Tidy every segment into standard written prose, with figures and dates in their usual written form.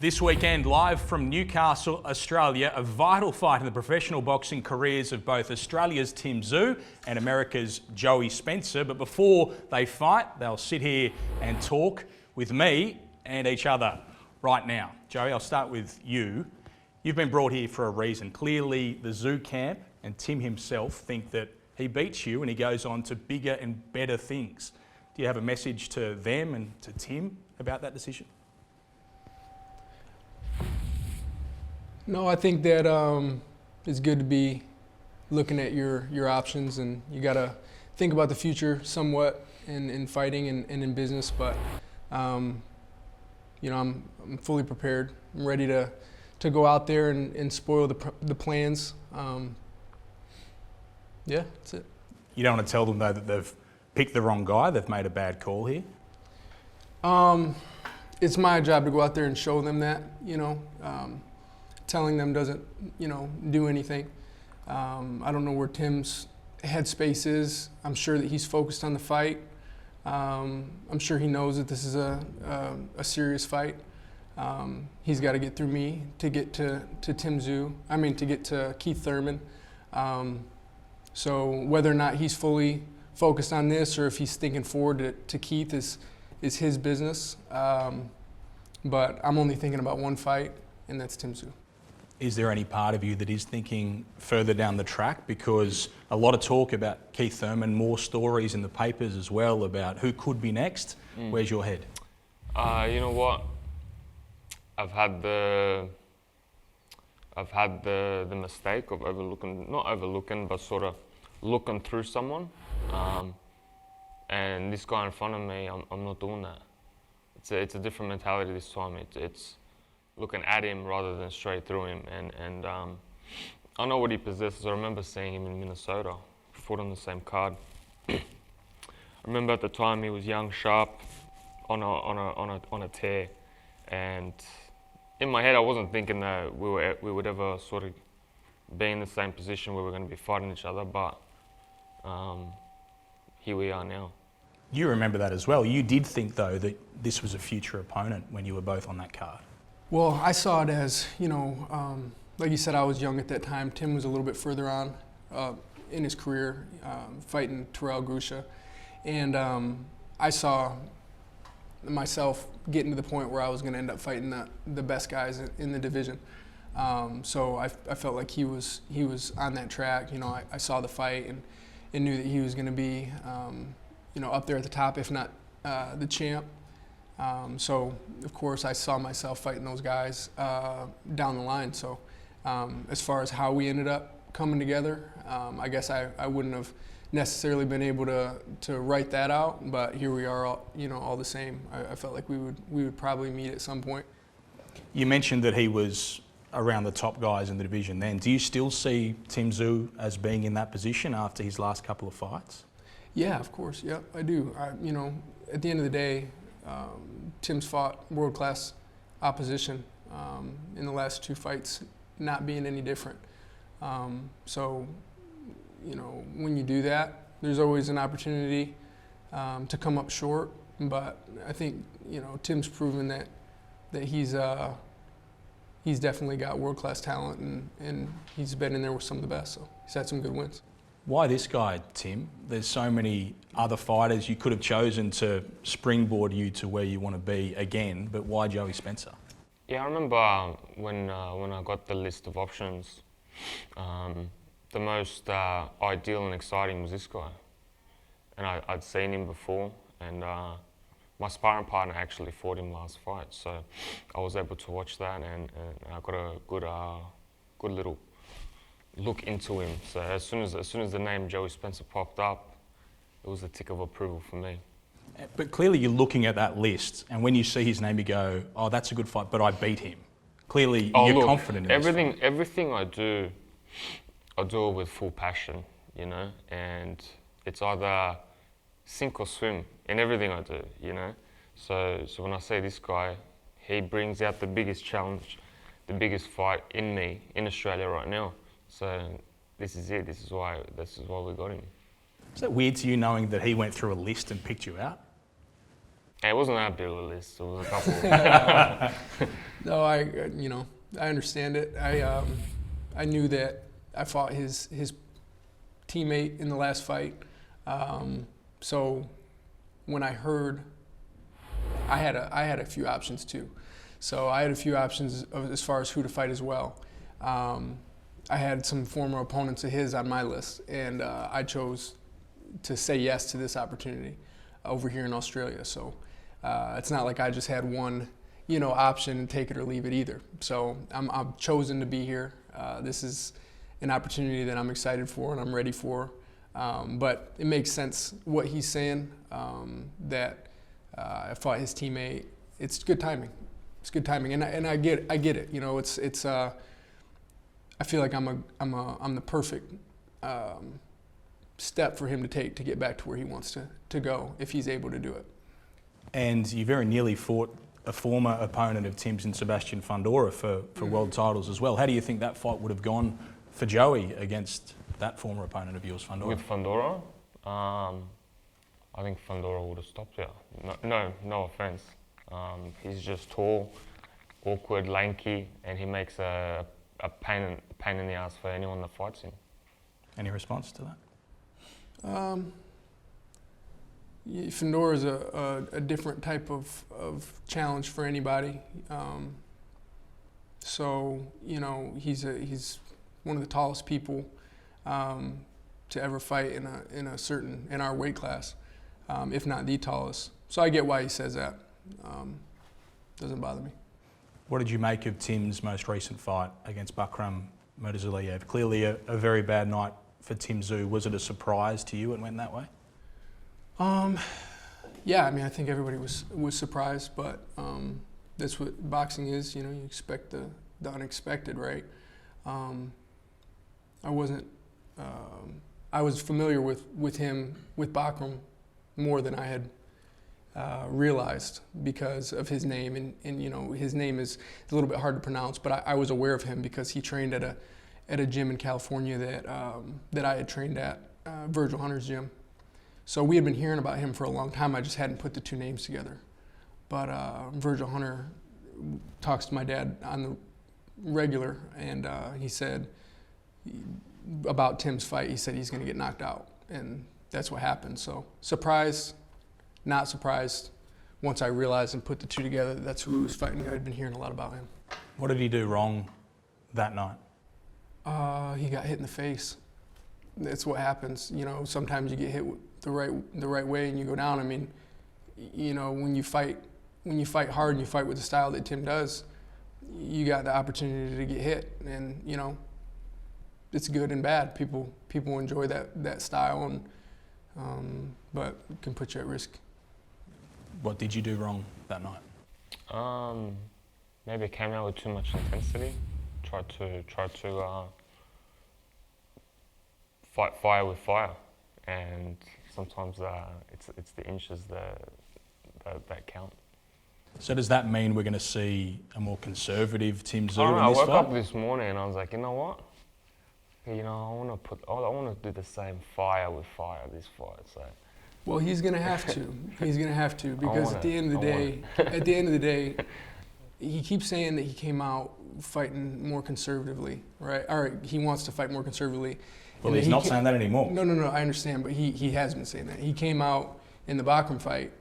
This weekend, live from Newcastle, Australia, a vital fight in the professional boxing careers of both Australia's Tim Tszyu and America's Joey Spencer. But before they fight, they'll sit here and talk with me and each other right now. Joey, I'll start with you. You've been brought here for a reason. Clearly, the Tszyu camp and Tim himself think that he beats you and he goes on to bigger and better things. Do you have a message to them and to Tim about that decision? No, I think that it's good to be looking at your options, and you got to think about the future somewhat in fighting and in business. But you know, I'm fully prepared. I'm ready to go out there and spoil the plans. Yeah, that's it. You don't want to tell them though that they've picked the wrong guy. They've made a bad call here. It's my job to go out there and show them that. You know. Telling them doesn't, do anything. I don't know where Tim's headspace is. I'm sure that he's focused on the fight. I'm sure he knows that this is a serious fight. He's got to get through me to get to Tim Tszyu. To get to Keith Thurman. So whether or not he's fully focused on this or if he's thinking forward to Keith is his business. But I'm only thinking about one fight, and that's Tim Tszyu. Is there any part of you that is thinking further down the track? Because a lot of talk about Keith Thurman, more stories in the papers as well about who could be next. Where's your head? You know what? I've had the mistake of not overlooking, but sort of looking through someone. And this guy in front of me, I'm not doing that. It's a different mentality this time. It's looking at him rather than straight through him, and I know what he possesses. I remember seeing him in Minnesota, fought on the same card. I remember at the time he was young, sharp, on a tear, and in my head I wasn't thinking that we would ever sort of be in the same position where we're going to be fighting each other, but here we are now. You remember that as well. You did think though that this was a future opponent when you were both on that card. Well, I saw it as, like you said, I was young at that time. Tim was a little bit further on in his career, fighting Terrell Grusha. And I saw myself getting to the point where I was going to end up fighting the best guys in the division. So I felt like he was on that track. I saw the fight and knew that he was going to be, up there at the top, if not the champ. So, of course, I saw myself fighting those guys down the line. So, as far as how we ended up coming together, I guess I wouldn't have necessarily been able to write that out. But here we are, all the same. I felt like we would probably meet at some point. You mentioned that he was around the top guys in the division then. Do you still see Tim Tszyu as being in that position after his last couple of fights? Yeah, of course. Yeah, I do. At the end of the day, Tim's fought world-class opposition in the last two fights, not being any different. So, when you do that, there's always an opportunity to come up short. But I think, Tim's proven that he's definitely got world-class talent, and he's been in there with some of the best. So he's had some good wins. Why this guy, Tim? There's so many other fighters you could have chosen to springboard you to where you want to be again, but why Joey Spencer? Yeah, I remember when I got the list of options, the most ideal and exciting was this guy. And I'd seen him before, and my sparring partner actually fought him last fight, so I was able to watch that, and I got a good little look into him. So as soon as the name Joey Spencer popped up, it was a tick of approval for me. But clearly you're looking at that list, and when you see his name you go, oh, that's a good fight, but I beat him. Clearly you're confident in everything I do it with full passion, and it's either sink or swim in everything I do, So when I say this guy, he brings out the biggest challenge, the biggest fight in me in Australia right now. So this is it. This is why we got him. Is that weird to you knowing that he went through a list and picked you out? It wasn't that big of a list. It was a couple. No, I understand it. I knew that I fought his teammate in the last fight. So when I heard, I had a few options too. So I had a few options as far as who to fight as well. I had some former opponents of his on my list, and I chose to say yes to this opportunity over here in Australia. So it's not like I just had one, option and take it or leave it either. So I'm chosen to be here. This is an opportunity that I'm excited for and I'm ready for. But it makes sense what he's saying, that I fought his teammate. It's good timing. It's good timing, and I get it. It's I feel like I'm the perfect step for him to take to get back to where he wants to go if he's able to do it. And you very nearly fought a former opponent of Tim's and Sebastian Fondor for world titles as well. How do you think that fight would have gone for Joey against that former opponent of yours, Fondor? With Fondor, I think Fondor would have stopped you. No offense. He's just tall, awkward, lanky, and he makes a pain in the ass for anyone that fights him. Any response to that? Fondor is a different type of challenge for anybody. So he's one of the tallest people to ever fight in our weight class, if not the tallest. So I get why he says that. Doesn't bother me. What did you make of Tim's most recent fight against Bakram Murtazaliev? Clearly a very bad night for Tim Tszyu. Was it a surprise to you it went that way? Yeah, I think everybody was surprised, but that's what boxing is. You expect the unexpected, right? I wasn't. I was familiar with him, with Bakram, more than I had realized because of his name, and his name is a little bit hard to pronounce, but I was aware of him because he trained at a gym in California that I had trained at, Virgil Hunter's gym. So we had been hearing about him for a long time. I just hadn't put the two names together. But Virgil Hunter talks to my dad on the regular, and he said about Tim's fight, he said he's going to get knocked out, and that's what happened. So surprised, not surprised. Once I realized and put the two together, that's who he was fighting. I'd been hearing a lot about him. What did he do wrong that night? He got hit in the face. That's what happens. Sometimes you get hit the right way and you go down. When you fight hard and you fight with the style that Tim does, you got the opportunity to get hit, and it's good and bad. People enjoy that style, and but it can put you at risk. What did you do wrong that night? Maybe it came out with too much intensity. Tried to fight fire with fire, and sometimes it's the inches that count. So does that mean we're going to see a more conservative Tim Tszyu I in this woke fight? up this morning and I was like, you know what? I want to do the same fire with fire this fight. So. Well, he's going to have to. He's going to have to because at the end of the day, he keeps saying that he came out fighting more conservatively, right? All right, he wants to fight more conservatively. Well, he's not saying that anymore. No, I understand, but he has been saying that. He came out in the Bakram fight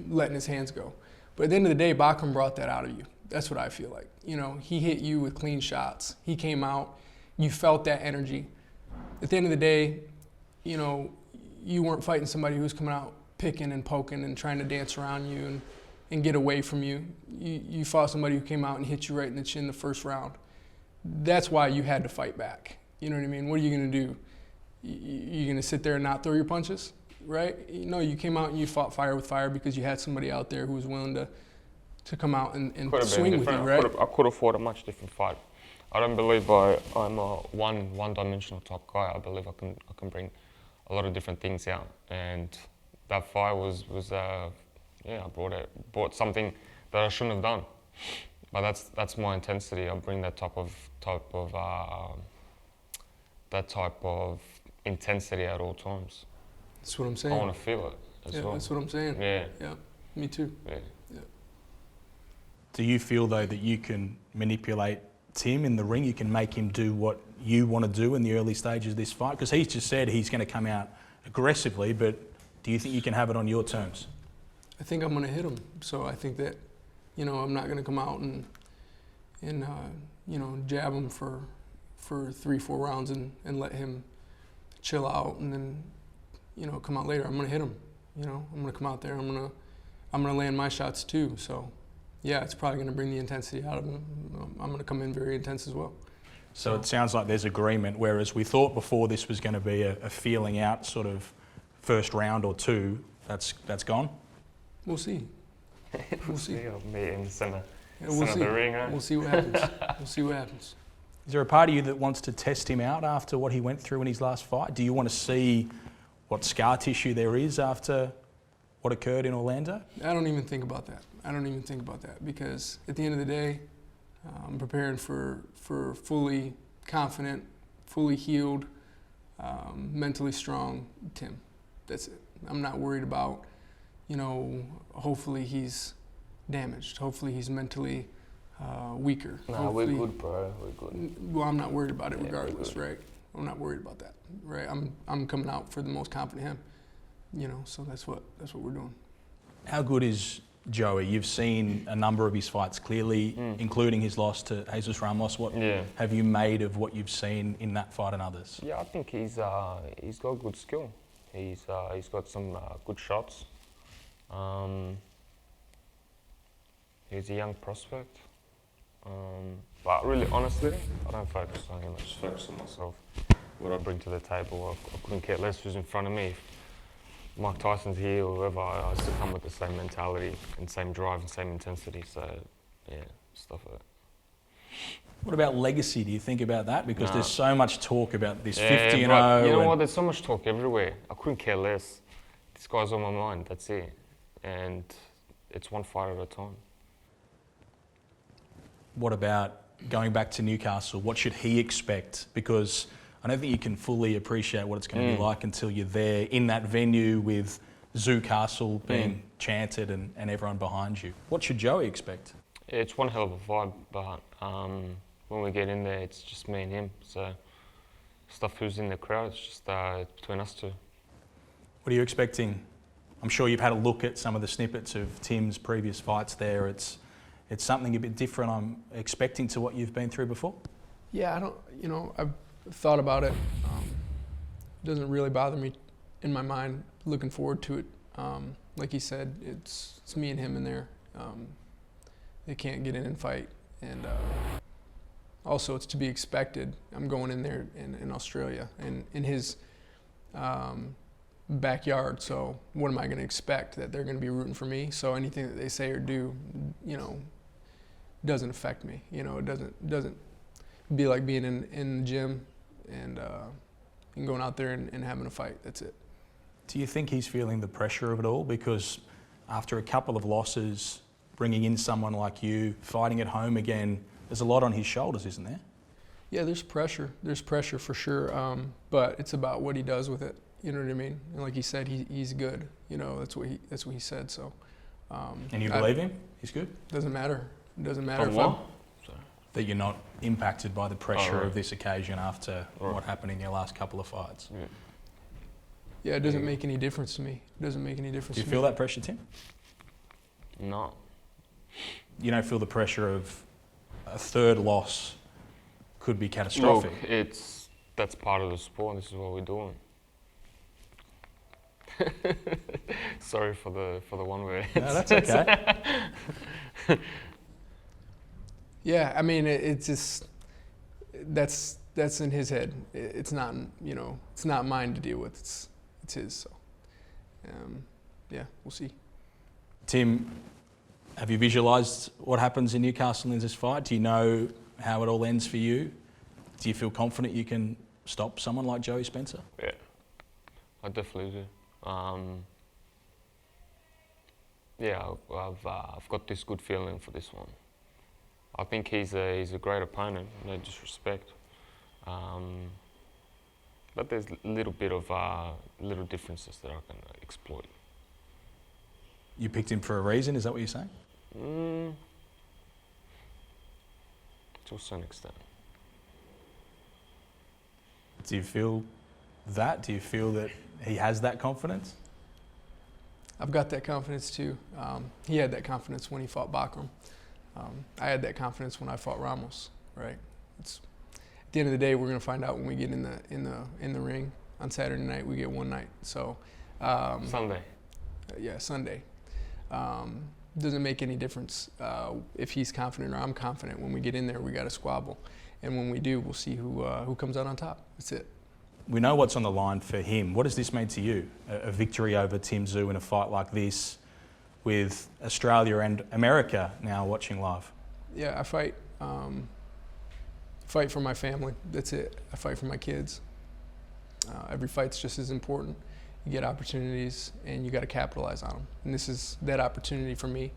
letting his hands go. But at the end of the day, Bakram brought that out of you. That's what I feel like. He hit you with clean shots. He came out, you felt that energy. At the end of the day, you weren't fighting somebody who was coming out picking and poking and trying to dance around you and get away from you. You fought somebody who came out and hit you right in the chin the first round. That's why you had to fight back. You know what I mean? What are you going to do? You're going to sit there and not throw your punches, right? You came out and you fought fire with fire because you had somebody out there who was willing to come out and swing with you, right? I could have fought a much different fight. I don't believe I'm a one-dimensional type guy. I believe I can bring a lot of different things out, and that fight was I brought something that I shouldn't have done. But that's my intensity. I bring that type of intensity at all times. That's what I'm saying. I want to feel it as well. That's what I'm saying. Yeah. Yeah. Me too. Yeah. Yeah. Do you feel, though, that you can manipulate Tim in the ring? You can make him do what you want to do in the early stages of this fight? Because he's just said he's going to come out aggressively, but do you think you can have it on your terms? I think I'm going to hit him. So I think that, you know, I'm not going to come out and you know, jab him for 3-4 rounds and let him chill out and then, you know, come out later. I'm going to hit him. You know, I'm going to come out there. I'm going to land my shots too. So, yeah, it's probably going to bring the intensity out of him. I'm going to come in very intense as well. So it sounds like there's agreement, whereas we thought before this was going to be a feeling out sort of first round or two. That's gone? We'll see. We'll see. I'll meet in the center. Yeah, we'll see. The ring, huh? We'll see what happens. We'll see what happens. Is there a part of you that wants to test him out after what he went through in his last fight? Do you want to see what scar tissue there is after what occurred in Orlando? I don't even think about that. I don't even think about that because at the end of the day, I'm preparing for fully confident, fully healed, mentally strong Tim. That's it. I'm not worried about, you know, hopefully he's damaged. Hopefully he's mentally weaker. Nah, we're good, bro. We're good. Well, I'm not worried about it Yeah, regardless, right? I'm not worried about that, right? I'm coming out for the most confident him, you know. So that's what we're doing. How good is Joey? You've seen a number of his fights clearly, including his loss to Jesus Ramos. What have you made of what you've seen in that fight and others? Yeah, I think he's got good skill. He's got some good shots. He's a young prospect. But really, honestly, I don't focus on him. I just focus on myself. What I bring to the table. I couldn't care less who's in front of me. If Mike Tyson's here or whoever, I still come with the same mentality and same drive and same intensity. So, yeah, stuff like that. What about legacy? Do you think about that? Because there's so much talk about this 50-0. You know what? There's so much talk everywhere. I couldn't care less. This guy's on my mind. That's it. And it's one fight at a time. What about going back to Newcastle? What should he expect? Because I don't think you can fully appreciate what it's going to be like until you're there in that venue with TSZYU'Castle being chanted and everyone behind you. What should Joey expect? It's one hell of a vibe, but when we get in there, it's just me and him. So stuff who's in the crowd, it's just between us two. What are you expecting? I'm sure you've had a look at some of the snippets of Tim's previous fights there. It's something a bit different, I'm expecting, to what you've been through before? Yeah, I've thought about it. It doesn't really bother me in my mind, looking forward to it. Like he said, it's me and him in there. They can't get in and fight. And also, it's to be expected. I'm going in there in Australia and in his backyard. So what am I going to expect? That they're going to be rooting for me? So anything that they say or do, doesn't affect me. It doesn't be like being in the gym and going out there and having a fight. That's it. Do you think he's feeling the pressure of it all? Because after a couple of losses, bringing in someone like you, fighting at home again, there's a lot on his shoulders, isn't there? Yeah, there's pressure. There's pressure for sure. But it's about what he does with it. You know what I mean? And like he said, he's good. That's what he said. So. And you believe him? He's good? Doesn't matter. It doesn't matter if what? That you're not impacted by the pressure of this occasion after what happened in your last couple of fights. Yeah, it doesn't make any difference to me. It doesn't make any difference. Do you feel that pressure, Tim? No. You don't feel the pressure of a third loss could be catastrophic? Look, that's part of the sport. This is what we're doing. Sorry for the one word. No, that's okay. Yeah, I mean, it's just that's in his head. It's not, it's not mine to deal with. It's his. So, yeah, we'll see. Tim, have you visualised what happens in Newcastle in this fight? Do you know how it all ends for you? Do you feel confident you can stop someone like Joey Spencer? Yeah, I definitely do. Yeah, I've got this good feeling for this one. I think he's a great opponent, no disrespect. But there's a little bit of little differences that I can exploit. You picked him for a reason, is that what you're saying? To a certain extent. Do you feel that? Do you feel that he has that confidence? I've got that confidence too. He had that confidence when he fought Bakram. I had that confidence when I fought Ramos. Right? At the end of the day, we're going to find out when we get in the ring on Saturday night. We get one night. So Sunday. Yeah, Sunday. Doesn't make any difference if he's confident or I'm confident. When we get in there, we got to squabble, and when we do, we'll see who comes out on top. That's it. We know what's on the line for him. What does this mean to you? A victory over Tim Tszyu in a fight like this, with Australia and America now watching live? Yeah, I fight for my family. That's it. I fight for my kids. Every fight's just as important. You get opportunities, and you got to capitalize on them. And this is that opportunity for me.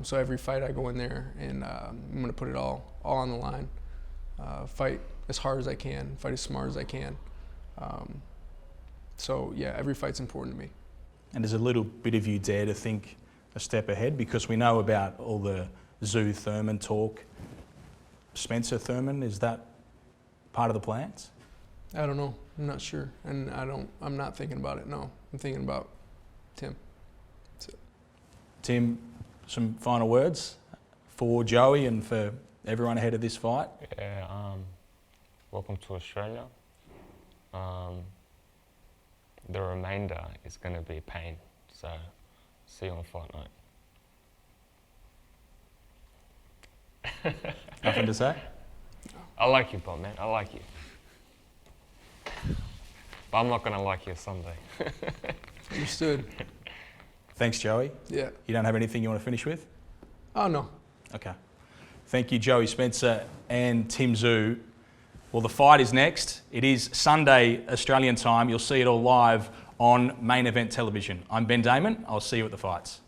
So every fight I go in there, and I'm going to put it all on the line. Fight as hard as I can. Fight as smart as I can. So yeah, every fight's important to me. And does a little bit of you dare to think a step ahead? Because we know about all the Tszyu-Thurman talk. Spencer-Thurman, is that part of the plans? I don't know. I'm not sure, and I'm not thinking about it. No, I'm thinking about Tim. That's it. Tim, some final words for Joey and for everyone ahead of this fight? Yeah, welcome to Australia. The remainder is going to be pain, so see you on fight night. Nothing to say? I like you, Bob, man. I like you. But I'm not going to like you Sunday. Understood. Thanks, Joey. Yeah. You don't have anything you want to finish with? Oh, no. Okay. Thank you, Joey Spencer and Tim Tszyu. Well, the fight is next. It is Sunday, Australian time. You'll see it all live on Main Event Television. I'm Ben Damon. I'll see you at the fights.